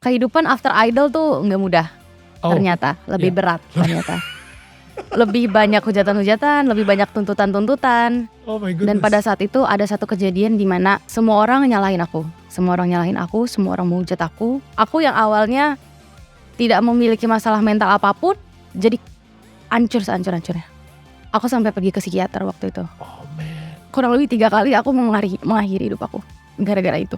kehidupan after idol tuh nggak mudah. Ternyata lebih berat ternyata. Lebih banyak hujatan-hujatan, lebih banyak tuntutan-tuntutan. Oh my goodness. Dan pada saat itu ada satu kejadian di mana semua orang nyalahin aku. Semua orang mau hujat aku. Aku yang awalnya tidak memiliki masalah mental apapun, jadi hancur sehancur-hancurnya. Aku sampai pergi ke psikiater waktu itu. Oh man. Kurang lebih 3 kali aku mengakhiri hidup aku gara-gara itu.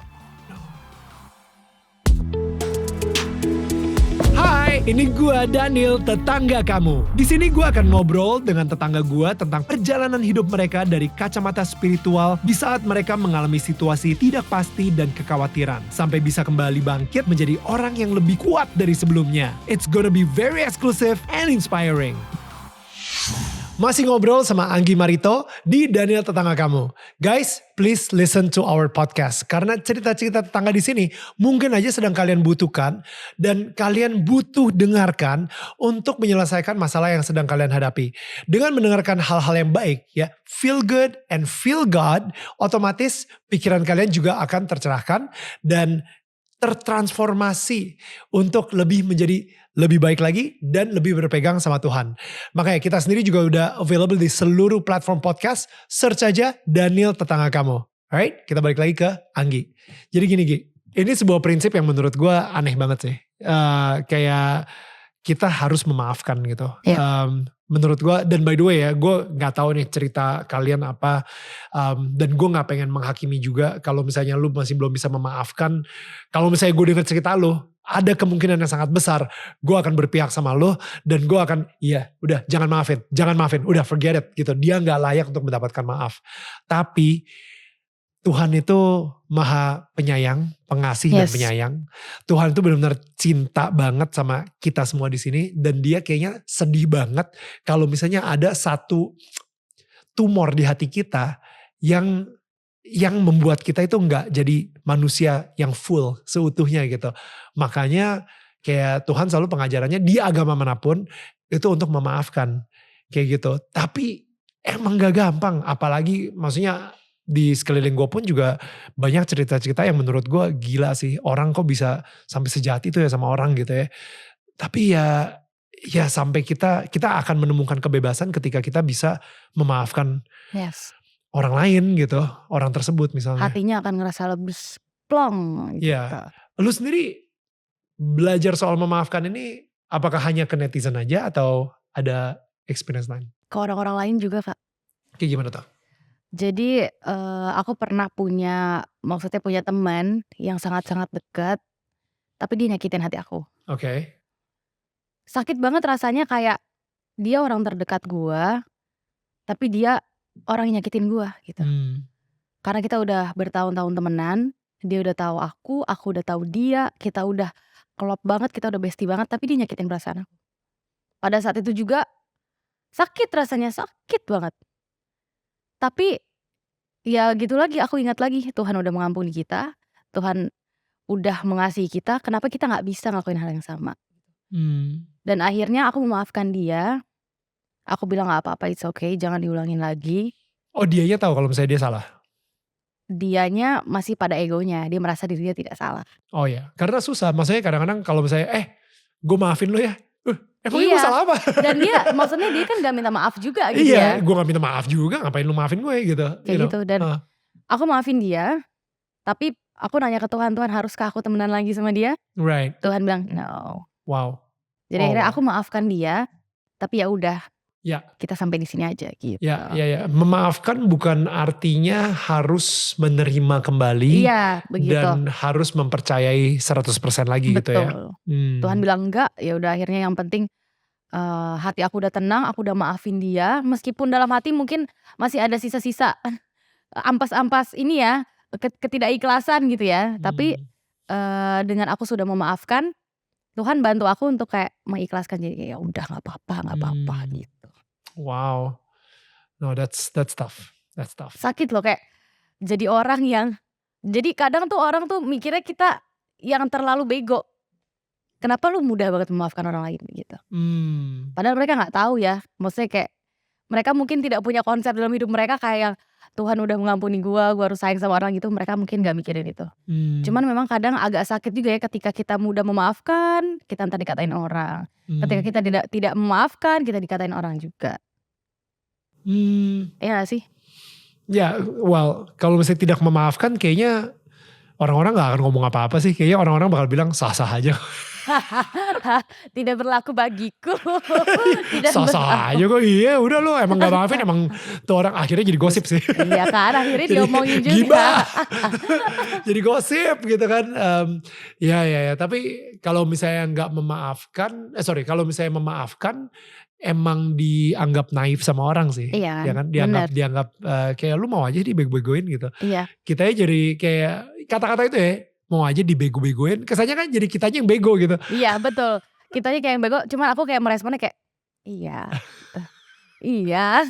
Hai, ini gua Daniel, tetangga kamu. Di sini gua akan ngobrol dengan tetangga gua tentang perjalanan hidup mereka dari kacamata spiritual di saat mereka mengalami situasi tidak pasti dan kekhawatiran, sampai bisa kembali bangkit menjadi orang yang lebih kuat dari sebelumnya. It's gonna be very exclusive and inspiring. Masih ngobrol sama Anggi Marito di Daniel Tetangga Kamu. Guys, please listen to our podcast. Karena cerita-cerita tetangga di sini mungkin aja sedang kalian butuhkan. Dan kalian butuh dengarkan untuk menyelesaikan masalah yang sedang kalian hadapi. Dengan mendengarkan hal-hal yang baik, ya, feel good and feel God, otomatis pikiran kalian juga akan tercerahkan dan tertransformasi untuk menjadi lebih baik lagi dan lebih berpegang sama Tuhan. Makanya kita sendiri juga udah available di seluruh platform podcast. Search aja Daniel Tetangga Kamu. Alright, kita balik lagi ke Anggi. Jadi gini Gi, ini sebuah prinsip yang menurut gue aneh banget sih. Kayak kita harus memaafkan gitu. Menurut gue, dan by the way ya, gue gak tahu nih cerita kalian apa, dan gue gak pengen menghakimi juga kalau misalnya lu masih belum bisa memaafkan. Kalau misalnya gue denger cerita lu, ada kemungkinan yang sangat besar gue akan berpihak sama lu, dan gue akan, udah jangan maafin, udah forget it gitu. Dia gak layak untuk mendapatkan maaf. Tapi Tuhan itu maha penyayang, pengasih dan penyayang. Tuhan itu benar-benar cinta banget sama kita semua di sini, dan dia kayaknya sedih banget kalau misalnya ada satu tumor di hati kita yang membuat kita itu nggak jadi manusia yang full seutuhnya gitu. Makanya kayak Tuhan selalu pengajarannya di agama manapun itu untuk memaafkan kayak gitu. Tapi emang gak gampang, apalagi maksudnya di sekeliling gue pun juga banyak cerita-cerita yang menurut gue gila sih. Orang kok bisa sampai sejahat itu ya sama orang gitu ya. Tapi ya sampai kita akan menemukan kebebasan ketika kita bisa memaafkan orang lain gitu. Orang tersebut misalnya. Hatinya akan ngerasa lebih plong gitu. Ya. Lu sendiri belajar soal memaafkan ini apakah hanya ke netizen aja atau ada experience lain? Ke orang-orang lain juga Kak. Kayak gimana tuh? Jadi aku pernah punya teman yang sangat-sangat dekat, tapi dia nyakitin hati aku. Oke. Sakit banget rasanya, kayak dia orang terdekat gua, tapi dia orang yang nyakitin gua gitu. Karena kita udah bertahun-tahun temenan, dia udah tahu aku udah tahu dia, kita udah klop banget, kita udah bestie banget, tapi dia nyakitin perasaan aku. Pada saat itu juga sakit rasanya, sakit banget. Tapi ya gitu lagi, aku ingat lagi Tuhan udah mengampuni kita, Tuhan udah mengasihi kita, kenapa kita gak bisa ngelakuin hal yang sama. Dan akhirnya aku memaafkan dia, aku bilang gak apa-apa, it's okay, jangan diulangin lagi. Oh, dianya tahu kalau misalnya dia salah? Dianya masih pada egonya, dia merasa dirinya tidak salah. Oh ya, karena susah, maksudnya kadang-kadang kalau misalnya gue maafin lo ya, emangnya gue salah apa? Dan dia maksudnya dia kan gak minta maaf juga gitu ya. Iya, gue gak minta maaf juga, ngapain lu maafin gue gitu. Kayak gitu, dan aku maafin dia, tapi aku nanya ke Tuhan, Tuhan haruskah aku temenan lagi sama dia? Right. Tuhan bilang no. Wow. Jadi akhirnya aku maafkan dia, tapi ya udah. Kita sampai di sini aja gitu. Ya. Memaafkan bukan artinya harus menerima kembali. Iya, begitu. Dan harus mempercayai 100% lagi. Betul. Gitu ya. Tuhan bilang enggak, ya udah akhirnya yang penting hati aku udah tenang, aku udah maafin dia, meskipun dalam hati mungkin masih ada sisa-sisa ampas-ampas ini ya, ketidakikhlasan gitu ya. Tapi dengan aku sudah memaafkan, Tuhan bantu aku untuk kayak mengikhlaskan, jadi ya udah nggak apa-apa gitu. Wow, no that's tough, that's tough. Sakit loh, kayak jadi orang yang, jadi kadang tuh orang tuh mikirnya kita yang terlalu bego. Kenapa lu mudah banget memaafkan orang lain gitu? Padahal mereka nggak tahu ya, maksudnya kayak mereka mungkin tidak punya konsep dalam hidup mereka kayak yang Tuhan udah mengampuni gue harus sayang sama orang gitu, mereka mungkin gak mikirin itu. Cuman memang kadang agak sakit juga ya ketika kita mudah memaafkan, kita entar dikatain orang. Ketika kita tidak memaafkan, kita dikatain orang juga. Iya gak sih? Ya, well, kalau misalnya tidak memaafkan kayaknya orang-orang gak akan ngomong apa-apa sih. Kayaknya orang-orang bakal bilang sah-sah aja. Tidak berlaku bagiku. Sah-sah aja kok, iya udah lo emang gak maafin, emang tuh orang akhirnya jadi gosip sih. Iya kan, akhirnya diomongin juga. Gibah. Jadi gosip gitu kan. Ya, tapi kalau misalnya gak memaafkan, kalau misalnya memaafkan, emang dianggap naif sama orang sih. Iya Ya kan, dianggap kayak lu mau aja dibego-begoin gitu. Iya. Kitanya jadi kayak kata-kata itu ya, mau aja dibego-begoin, kesannya kan jadi kitanya yang bego gitu. Iya betul, kitanya kayak yang bego, cuman aku kayak meresponnya kayak, iya gitu. Iya,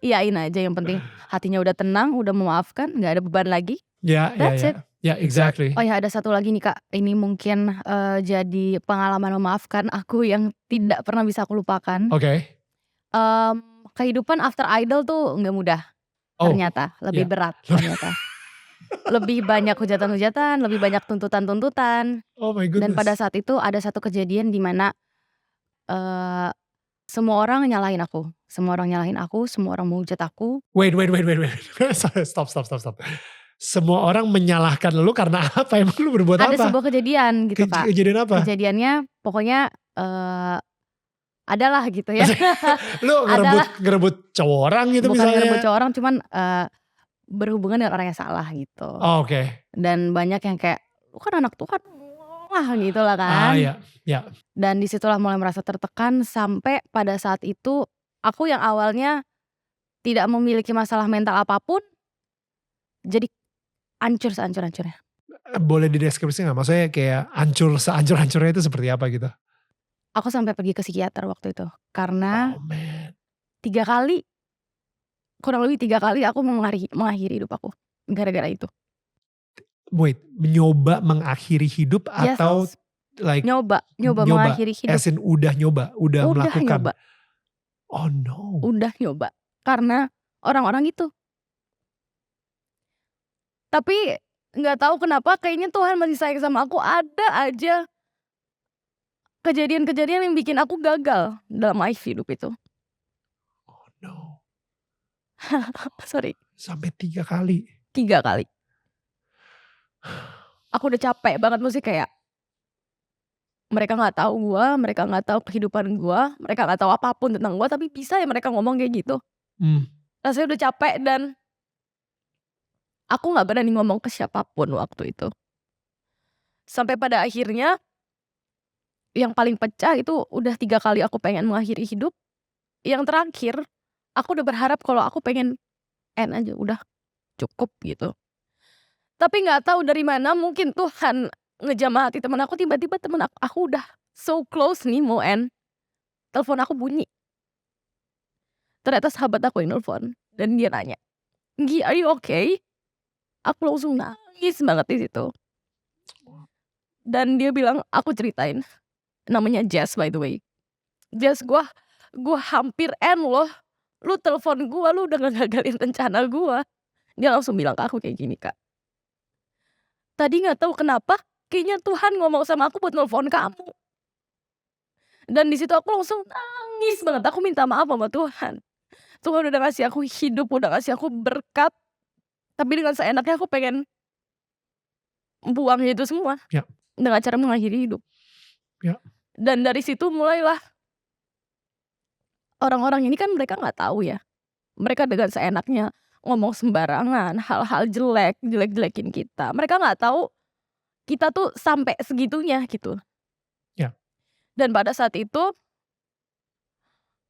iyain aja yang penting hatinya udah tenang, udah memaafkan, gak ada beban lagi. That's it. Ya, exactly. Oh ya ada satu lagi nih Kak, ini mungkin jadi pengalaman memaafkan aku yang tidak pernah bisa aku lupakan. Oke. Kehidupan after idol tuh gak mudah, ternyata lebih berat ternyata. Lebih banyak hujatan-hujatan, lebih banyak tuntutan-tuntutan. Oh my goodness. Dan pada saat itu ada satu kejadian di mana semua orang nyalahin aku, semua orang mau hujat aku. Wait. Stop. Semua orang menyalahkan lu karena apa? Emang lu berbuat apa? Ada sebuah kejadian gitu Kak. Kejadian apa? Kejadiannya pokoknya adalah gitu ya. Lu ngerebut cowok orang gitu bukan misalnya? Bukan ngerebut cowok orang, cuman berhubungan dengan orang yang salah gitu. Oh, oke. Dan banyak yang kayak, lu kan anak Tuhan, wah gitu lah kan. Iya. Dan disitulah mulai merasa tertekan sampai pada saat itu aku yang awalnya tidak memiliki masalah mental apapun, jadi hancur sehancur-hancurnya. Boleh dideskripsi gak? Maksudnya kayak sehancur-hancurnya itu seperti apa gitu? Aku sampai pergi ke psikiater waktu itu. Karena Oh man. kurang lebih 3 kali aku mengakhiri hidup aku. Gara-gara itu. Wait, mencoba mengakhiri hidup atau like nyoba mengakhiri hidup. As in udah melakukan. Nyoba. Oh no. Udah nyoba. Karena orang-orang itu. Tapi gak tahu kenapa kayaknya Tuhan masih sayang sama aku. Ada aja kejadian-kejadian yang bikin aku gagal dalam hidup itu. Oh no. Sorry. Sampai 3 kali. 3 kali. Aku udah capek banget, mesti kayak mereka gak tahu gua, mereka gak tahu kehidupan gua, mereka gak tahu apapun tentang gua, tapi bisa ya mereka ngomong kayak gitu. Rasanya udah capek dan aku gak berani ngomong ke siapapun waktu itu. Sampai pada akhirnya yang paling pecah itu udah 3 kali aku pengen mengakhiri hidup. Yang terakhir aku udah berharap kalau aku pengen end aja, udah cukup gitu. Tapi gak tahu dari mana mungkin Tuhan ngejamah hati temen aku, tiba-tiba temen aku udah so close nih mau end. Telepon aku bunyi. Ternyata sahabat aku yang nelfon dan dia nanya, "Gi, are you okay?" Aku langsung nangis banget di situ. Dan dia bilang, aku ceritain. Namanya Jess by the way. Jess, gua hampir end loh. Lu telepon gua, lu udah ngegagalin rencana gua. Dia langsung bilang ke aku kayak gini, Kak. Tadi gak tahu kenapa kayaknya Tuhan ngomong sama aku buat nelfon kamu. Dan di situ aku langsung nangis banget. Aku minta maaf sama Tuhan. Tuhan udah ngasih aku hidup, udah ngasih aku berkat. Tapi dengan seenaknya aku pengen buang itu semua. Ya. Dengan cara mengakhiri hidup. Ya. Dan dari situ mulailah orang-orang ini kan mereka gak tahu ya. Mereka dengan seenaknya ngomong sembarangan, hal-hal jelek-jelekin kita. Mereka gak tahu kita tuh sampai segitunya gitu. Ya. Dan pada saat itu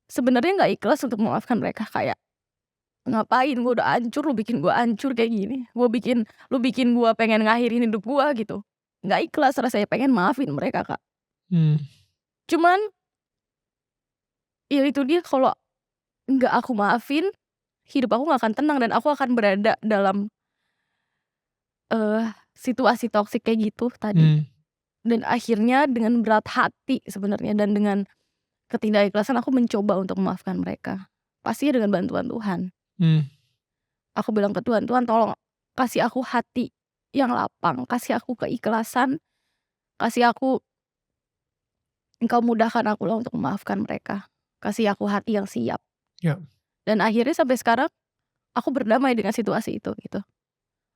sebenarnya gak ikhlas untuk memaafkan mereka, kayak ngapain gue udah hancur, lu bikin gue hancur kayak gini. Lu bikin gue pengen ngakhirin hidup gue gitu. Gak ikhlas rasanya, pengen maafin mereka, Kak. Cuman ya itu dia, kalau gak aku maafin, hidup aku gak akan tenang dan aku akan berada dalam situasi toksik kayak gitu tadi. Dan akhirnya dengan berat hati sebenarnya dan dengan ketidakikhlasan aku mencoba untuk memaafkan mereka. Pastinya dengan bantuan Tuhan. Aku bilang ke Tuhan, "Tuhan tolong kasih aku hati yang lapang, kasih aku keikhlasan, kasih aku Engkau mudahkan aku lah untuk memaafkan mereka. Kasih aku hati yang siap." Ya. Dan akhirnya sampai sekarang aku berdamai dengan situasi itu gitu.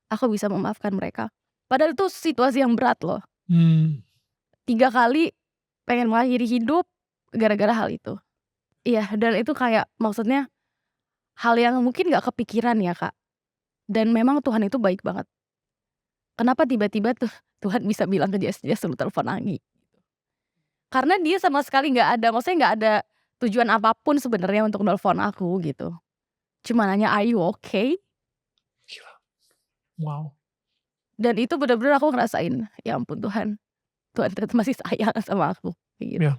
Aku bisa memaafkan mereka. Padahal itu situasi yang berat loh. 3 kali pengen mengakhiri hidup gara-gara hal itu. Iya, dan itu kayak maksudnya hal yang mungkin gak kepikiran ya Kak. Dan memang Tuhan itu baik banget. Kenapa tiba-tiba tuh Tuhan bisa bilang ke Jess suruh telepon Anggi. Karena dia sama sekali gak ada, maksudnya gak ada tujuan apapun sebenarnya untuk nelfon aku gitu. Cuma nanya, "Are you okay?" Gila. Wow. Dan itu benar-benar aku ngerasain, ya ampun Tuhan ternyata masih sayang sama aku kayak gitu. Ya.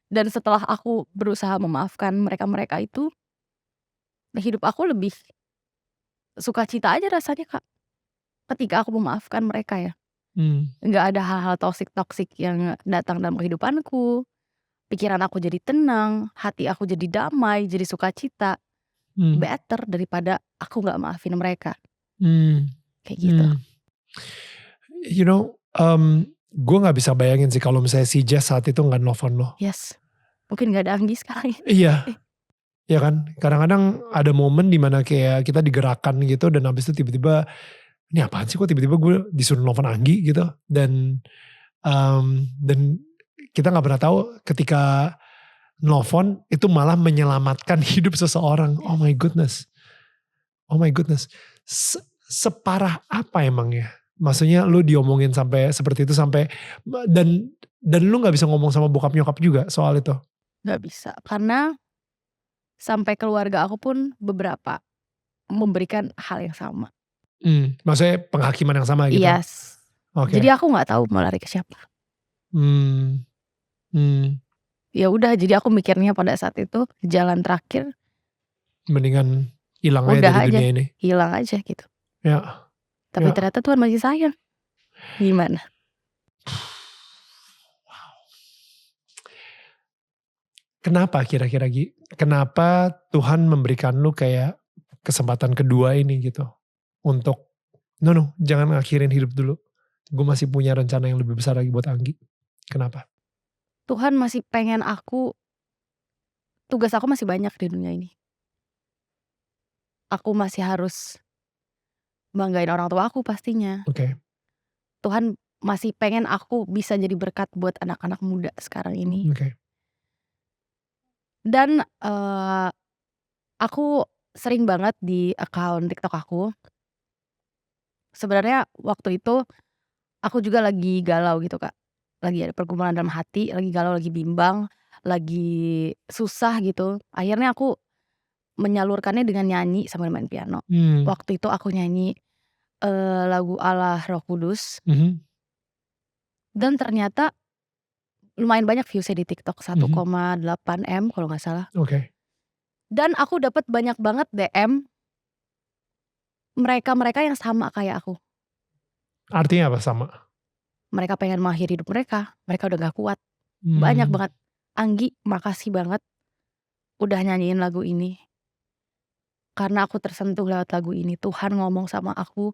Dan setelah aku berusaha memaafkan mereka-mereka itu, hidup aku lebih sukacita aja rasanya Kak. Ketika aku memaafkan mereka ya. Nggak ada hal-hal toksik yang datang dalam kehidupanku. Pikiran aku jadi tenang, hati aku jadi damai, jadi sukacita. Better daripada aku nggak maafin mereka. Kayak gitu. You know, gue nggak bisa bayangin sih kalau misalnya si Jess saat itu nggak nelfon lo. Yes. Mungkin nggak ada Anggi sekarang. Iya. Ya kan, kadang-kadang ada momen dimana kayak kita digerakkan gitu dan habis itu tiba-tiba ini apaan sih kok tiba-tiba gue disuruh nelfon Anggi gitu dan kita nggak pernah tahu ketika nelfon itu malah menyelamatkan hidup seseorang. Oh my goodness. Separah apa emang ya? Maksudnya lu diomongin sampai seperti itu sampai dan lu nggak bisa ngomong sama bokap nyokap juga soal itu? Nggak bisa, karena sampai keluarga aku pun beberapa memberikan hal yang sama. Maksudnya penghakiman yang sama gitu? Yes. Okay. Jadi aku nggak tahu mau lari ke siapa. Ya udah, jadi aku mikirnya pada saat itu jalan terakhir mendingan hilang aja dari dunia ini. Hilang aja gitu. Ya. Tapi ternyata Tuhan masih sayang. Gimana? Wow. Kenapa kira-kira Gi? Kenapa Tuhan memberikan lu kayak kesempatan kedua ini gitu? Untuk no jangan ngakhirin hidup dulu. Gue masih punya rencana yang lebih besar lagi buat Anggi. Kenapa? Tuhan masih pengen tugas aku masih banyak di dunia ini. Aku masih harus banggain orang tua aku pastinya. Oke. Tuhan masih pengen aku bisa jadi berkat buat anak-anak muda sekarang ini. Oke. Dan aku sering banget di account TikTok aku. Sebenarnya waktu itu aku juga lagi galau gitu Kak. Lagi ada pergumulan dalam hati, lagi galau, lagi bimbang, lagi susah gitu. Akhirnya aku menyalurkannya dengan nyanyi sambil main piano. Waktu itu aku nyanyi lagu Allah Roh Kudus. Dan ternyata lumayan banyak viewsnya di TikTok, 1,8 M kalau nggak salah. Oke. Dan aku dapat banyak banget DM mereka-mereka yang sama kayak aku. Artinya apa sama? Mereka pengen mengakhiri hidup mereka udah gak kuat. Banyak banget. Anggi, makasih banget udah nyanyiin lagu ini. Karena aku tersentuh lewat lagu ini. Tuhan ngomong sama aku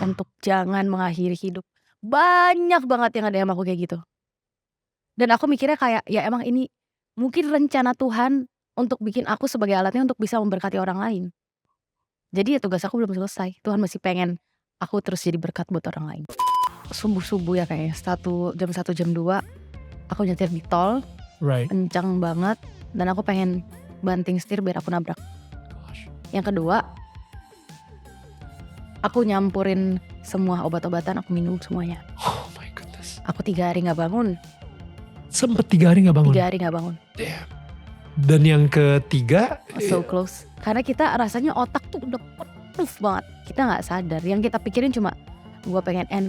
untuk jangan mengakhiri hidup. Banyak banget yang ada yang aku kayak gitu. Dan aku mikirnya kayak ya emang ini mungkin rencana Tuhan untuk bikin aku sebagai alatnya untuk bisa memberkati orang lain. Jadi ya tugas aku belum selesai. Tuhan masih pengen aku terus jadi berkat buat orang lain. Subuh-subuh ya kayaknya jam 1 jam 2 aku nyetir di tol. Right. Kencang banget. Dan aku pengen banting setir biar aku nabrak. Yang kedua, aku nyampurin semua obat-obatan, aku minum semuanya. Oh my goodness. Aku 3 hari gak bangun. Sempet 3 hari gak bangun? 3 hari gak bangun. Damn. Dan yang ketiga? So close. Karena kita rasanya otak tuh udah penuh banget. Kita gak sadar. Yang kita pikirin cuma gue pengen end.